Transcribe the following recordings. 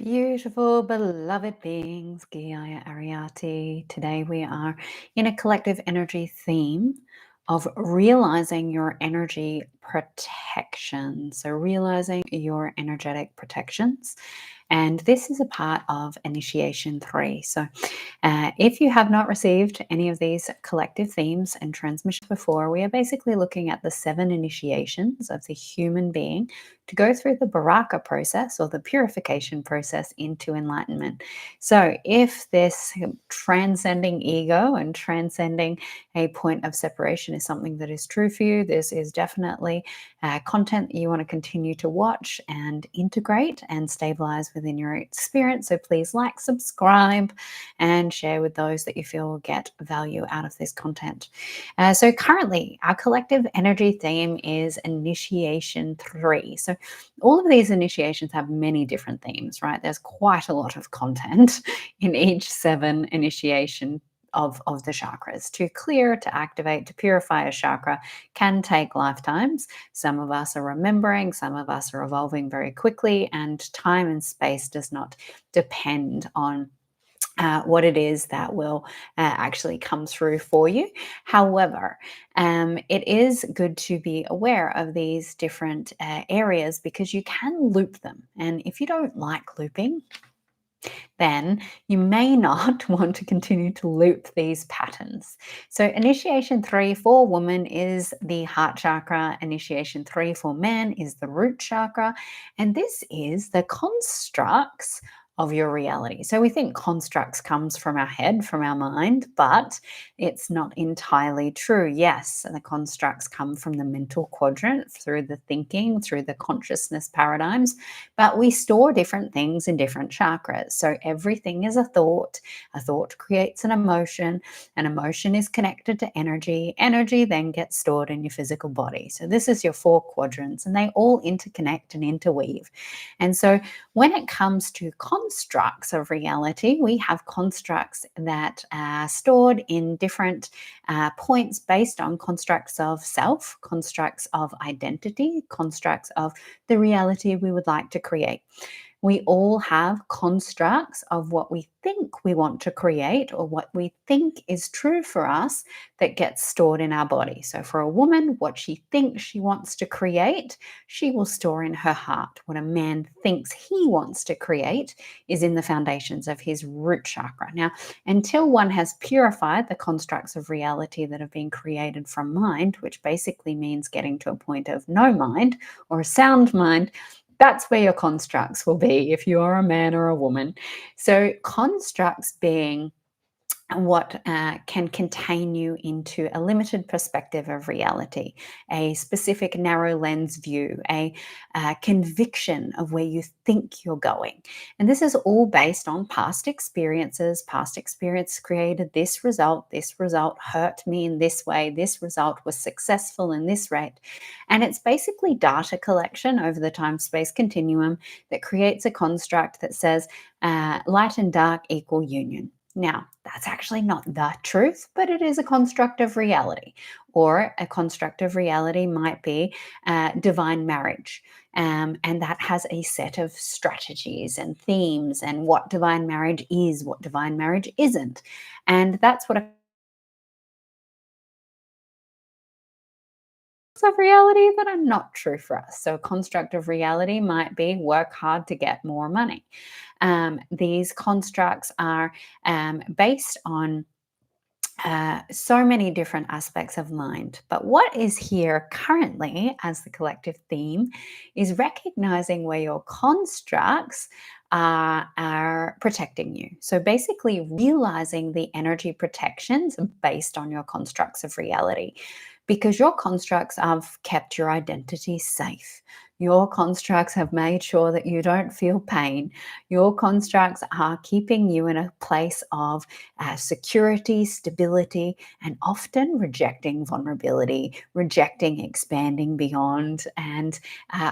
Beautiful, beloved beings, Geeia, Ariati. Today we are in a collective energy theme of realizing your energy protection. So, realizing your energetic protections. And this is a part of Initiation 3. So, if you have not received any of these collective themes and transmissions before, we are basically looking at the 7 initiations of the human being to go through the Baraka process or the purification process into enlightenment. So, if this transcending ego and transcending a point of separation is something that is true for you, this is definitely content that you want to continue to watch and integrate and stabilize within your experience. So, please like, subscribe, and share with those that you feel will get value out of this content. So currently, our collective energy theme is Initiation 3. So all of these initiations have many different themes, right? There's quite a lot of content in each 7 initiation of the chakras. To clear, to activate, to purify a chakra can take lifetimes. Some of us are remembering, some of us are evolving very quickly, and time and space does not depend on what it is that will actually come through for you. However, it is good to be aware of these different areas because you can loop them. And if you don't like looping, then you may not want to continue to loop these patterns. So, initiation 3 for women is the heart chakra, initiation 3 for men is the root chakra, and this is the constructs of your reality. So we think constructs comes from our head, from our mind, but it's not entirely true. Yes, the constructs come from the mental quadrant, through the thinking, through the consciousness paradigms, but we store different things in different chakras. So everything is a thought. A thought creates an emotion is connected to energy. Energy then gets stored in your physical body. So this is your 4 quadrants, and they all interconnect and interweave. And so when it comes to constructs of reality, we have constructs that are stored in different points based on constructs of self, constructs of identity, constructs of the reality we would like to create. We all have constructs of what we think we want to create or what we think is true for us that gets stored in our body. So, for a woman, what she thinks she wants to create, she will store in her heart. What a man thinks he wants to create is in the foundations of his root chakra. Now, until one has purified the constructs of reality that have been created from mind, which basically means getting to a point of no mind or a sound mind, that's where your constructs will be if you are a man or a woman. So, constructs being what can contain you into a limited perspective of reality, a specific narrow lens view, a conviction of where you think you're going. And this is all based on past experiences. Past experience created this result hurt me in this way, this result was successful in this rate. And it's basically data collection over the time-space continuum that creates a construct that says light and dark equal union. Now, that's actually not the truth, but it is a construct of reality. Or a construct of reality might be divine marriage. And that has a set of strategies and themes and what divine marriage is, what divine marriage isn't. And that's what a of reality that are not true for us. So, a construct of reality might be work hard to get more money. These constructs are based on so many different aspects of mind. But what is here currently as the collective theme is recognizing where your constructs are protecting you. So basically, realizing the energy protections based on your constructs of reality, because your constructs have kept your identity safe. Your constructs have made sure that you don't feel pain. Your constructs are keeping you in a place of security, stability, and often rejecting vulnerability, rejecting expanding beyond, and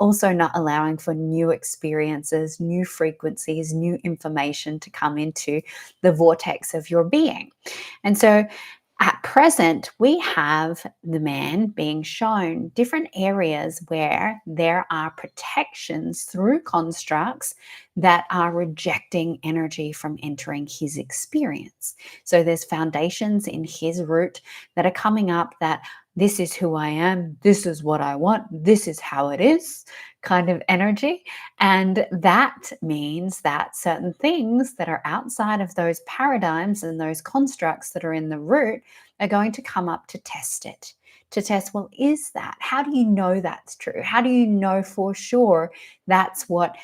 also not allowing for new experiences, new frequencies, new information to come into the vortex of your being. And so, At present, we have the man being shown different areas where there are protections through constructs that are rejecting energy from entering his experience. So there's foundations in his root that are coming up that this is who I am, this is what I want, this is how it is kind of energy. And that means that certain things that are outside of those paradigms and those constructs that are in the root are going to come up to test it. To test, well, is that? How do you know that's true? How do you know for sure that's what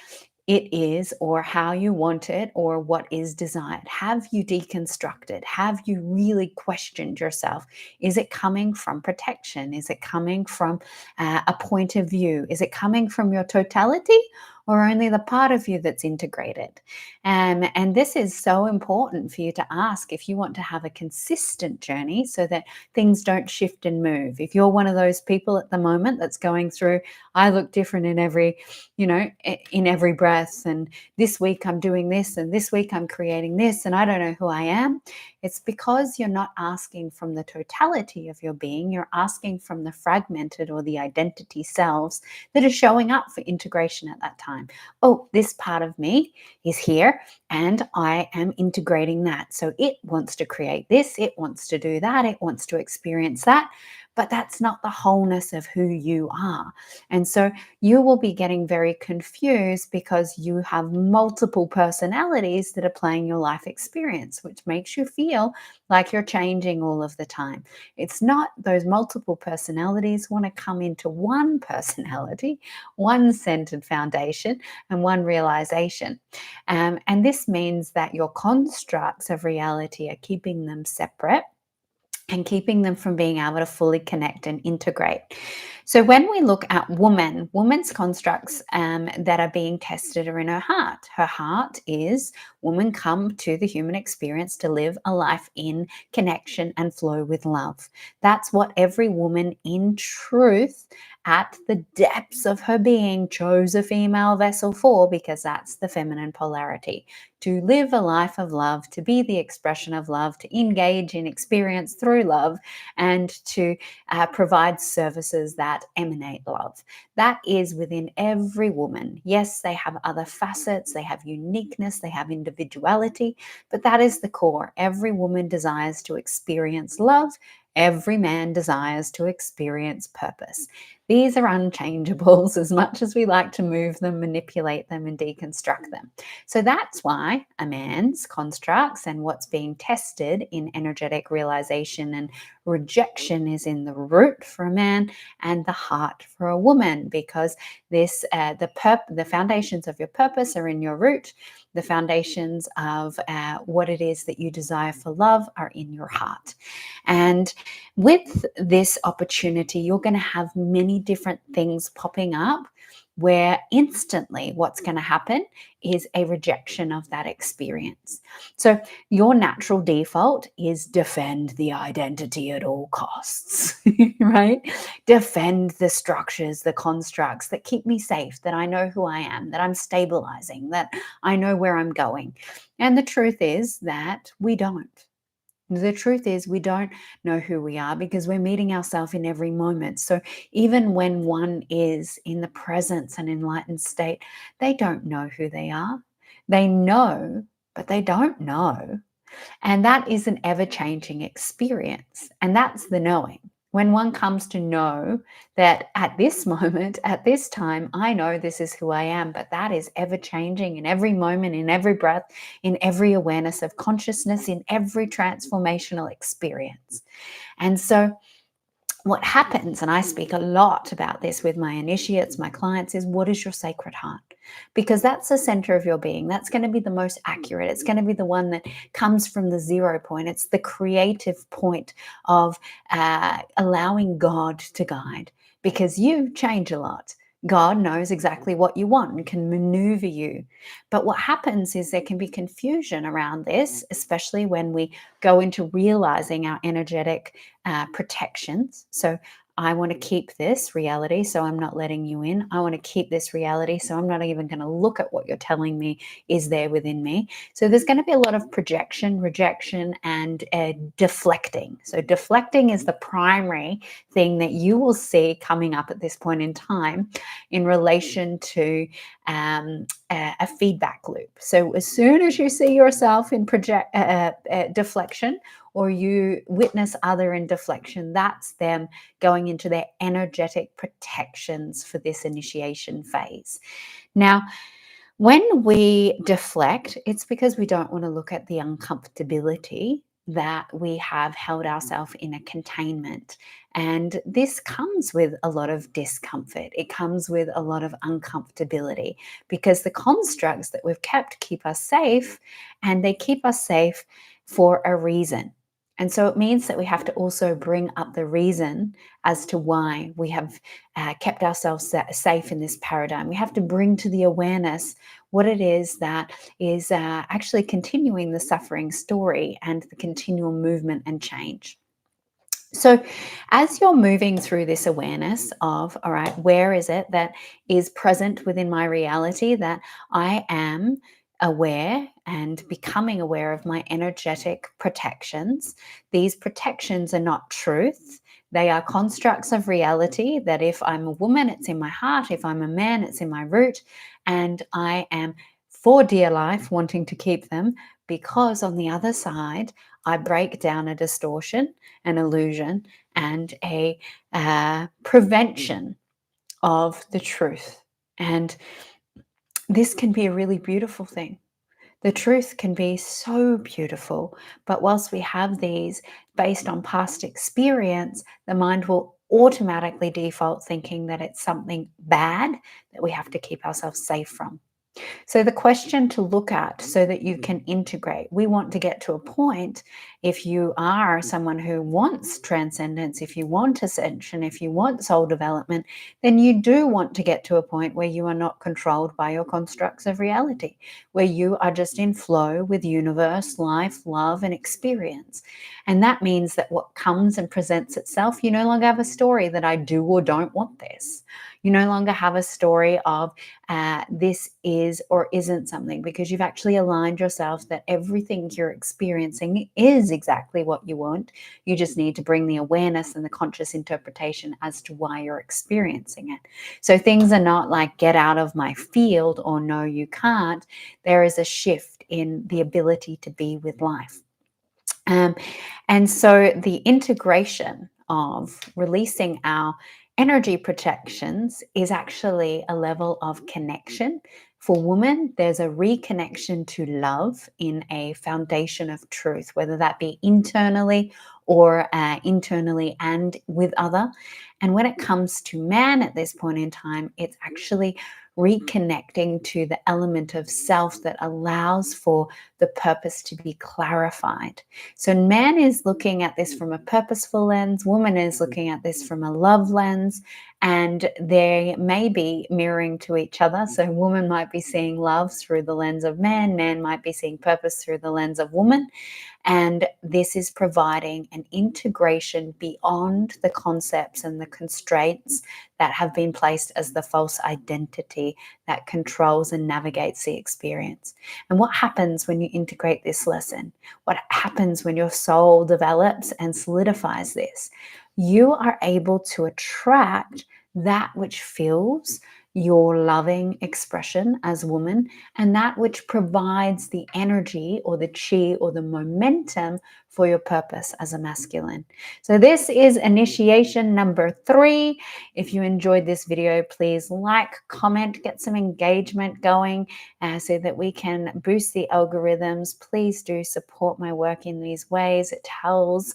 it is, or how you want it, or what is desired? Have you deconstructed? Have you really questioned yourself? Is it coming from protection? Is it coming from a point of view? Is it coming from your totality, or only the part of you that's integrated? And this is so important for you to ask if you want to have a consistent journey so that things don't shift and move. If you're one of those people at the moment that's going through, I look different in every, in every breath, and this week I'm doing this, and this week I'm creating this, and I don't know who I am. It's because you're not asking from the totality of your being. You're asking from the fragmented or the identity selves that are showing up for integration at that time. Oh, this part of me is here, and I am integrating that. So it wants to create this, it wants to do that, it wants to experience that, but that's not the wholeness of who you are. And so you will be getting very confused because you have multiple personalities that are playing your life experience, which makes you feel like you're changing all of the time. It's not. Those multiple personalities want to come into one personality, one centered foundation, and one realization. And this means that your constructs of reality are keeping them separate and keeping them from being able to fully connect and integrate. So when we look at woman's constructs that are being tested are in her heart. Her heart is woman come to the human experience to live a life in connection and flow with love. That's what every woman in truth at the depths of her being chose a female vessel for, because that's the feminine polarity. To live a life of love, to be the expression of love, to engage in experience through love, and to provide services that emanate love. That is within every woman. Yes, they have other facets, they have uniqueness, they have individuality, but that is the core. Every woman desires to experience love. Every man desires to experience purpose. These are unchangeables as much as we like to move them, manipulate them, and deconstruct them. So that's why a man's constructs and what's being tested in energetic realization and rejection is in the root for a man and the heart for a woman, because the foundations of your purpose are in your root. The foundations of what it is that you desire for love are in your heart. And with this opportunity, you're going to have many different things popping up where instantly what's going to happen is a rejection of that experience. So your natural default is defend the identity at all costs, right? Defend the structures, the constructs that keep me safe, that I know who I am, that I'm stabilizing, that I know where I'm going. And the truth is that we don't. The truth is, we don't know who we are because we're meeting ourselves in every moment. So, even when one is in the presence and enlightened state, they don't know who they are. They know, but they don't know. And that is an ever changing experience. And that's the knowing. When one comes to know that at this moment, at this time, I know this is who I am, but that is ever changing in every moment, in every breath, in every awareness of consciousness, in every transformational experience. And so, what happens, and I speak a lot about this with my initiates, my clients, is what is your sacred heart? Because that's the center of your being. That's going to be the most accurate. It's going to be the one that comes from the 0 point. It's the creative point of allowing God to guide, because you change a lot. God knows exactly what you want and can maneuver you. But what happens is there can be confusion around this, especially when we go into realizing our energetic protections. So I want to keep this reality, so I'm not letting you in. I want to keep this reality, so I'm not even going to look at what you're telling me is there within me. So there's going to be a lot of projection, rejection, and deflecting. So deflecting is the primary thing that you will see coming up at this point in time in relation to a feedback loop. So as soon as you see yourself in deflection, or you witness other in deflection, that's them going into their energetic protections for this initiation phase. Now, when we deflect, it's because we don't want to look at the uncomfortability that we have held ourselves in a containment. And this comes with a lot of discomfort. It comes with a lot of uncomfortability because the constructs that we've kept keep us safe, and they keep us safe for a reason. And so it means that we have to also bring up the reason as to why we have kept ourselves safe in this paradigm. We have to bring to the awareness what it is that is actually continuing the suffering story and the continual movement and change. So, as you're moving through this awareness of, all right, where is it that is present within my reality that I am aware and becoming aware of my energetic protections? These protections are not truth. They are constructs of reality that if I'm a woman, it's in my heart. If I'm a man, it's in my root. And I am for dear life wanting to keep them because on the other side, I break down a distortion, an illusion, and a prevention of the truth. And this can be a really beautiful thing. The truth can be so beautiful, but whilst we have these based on past experience, the mind will automatically default thinking that it's something bad that we have to keep ourselves safe from. So the question to look at so that you can integrate, we want to get to a point, if you are someone who wants transcendence, if you want ascension, if you want soul development, then you do want to get to a point where you are not controlled by your constructs of reality, where you are just in flow with universe, life, love, and experience. And that means that what comes and presents itself, you no longer have a story that I do or don't want this. You no longer have a story of this is or isn't something, because you've actually aligned yourself that everything you're experiencing is exactly what you want. You just need to bring the awareness and the conscious interpretation as to why you're experiencing it. So things are not like get out of my field or no, you can't. There is a shift in the ability to be with life. And so the integration of releasing our energy protections is actually a level of connection. For women, there's a reconnection to love in a foundation of truth, whether that be internally or internally and with other. And when it comes to man at this point in time, it's actually reconnecting to the element of self that allows for the purpose to be clarified. So man is looking at this from a purposeful lens, woman is looking at this from a love lens, and they may be mirroring to each other. So woman might be seeing love through the lens of man might be seeing purpose through the lens of woman. And this is providing an integration beyond the concepts and the constraints that have been placed as the false identity that controls and navigates the experience. And what happens when you integrate this lesson? What happens when your soul develops and solidifies this? You are able to attract that which fills your loving expression as woman, and that which provides the energy or the chi or the momentum for your purpose as a masculine. So this is initiation number 3. If you enjoyed this video, please like, comment, get some engagement going so that we can boost the algorithms. Please do support my work in these ways. It tells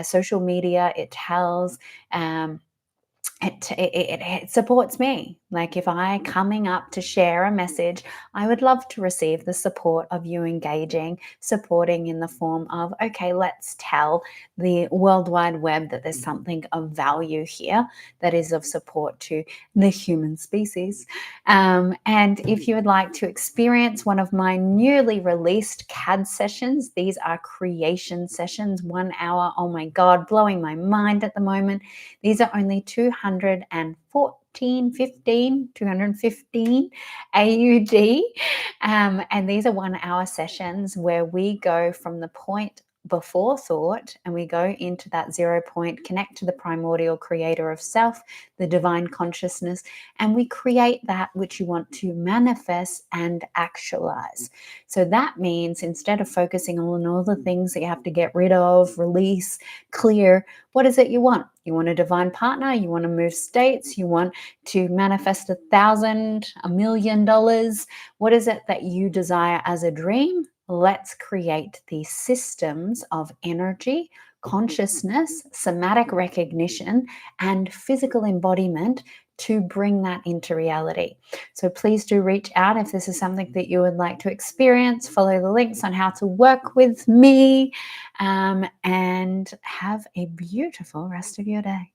social media, it tells it supports me. Like if I coming up to share a message, I would love to receive the support of you engaging, supporting in the form of, okay, let's tell the World Wide Web that there's something of value here that is of support to the human species. And if you would like to experience one of my newly released CAD sessions, these are creation sessions, 1 hour. Oh my God, blowing my mind at the moment. These are only 215 AUD. And these are 1 hour sessions where we go from the point before thought and we go into that 0 point, connect to the primordial creator of self, the divine consciousness, and we create that which you want to manifest and actualize. So that means instead of focusing on all the things that you have to get rid of, release, clear, what is it you want? You want a divine partner, you want to move states, you want to manifest 1,000, $1,000,000. What is it that you desire as a dream? Let's create these systems of energy, consciousness, somatic recognition, and physical embodiment to bring that into reality. So please do reach out if this is something that you would like to experience. Follow the links on how to work with me, and have a beautiful rest of your day.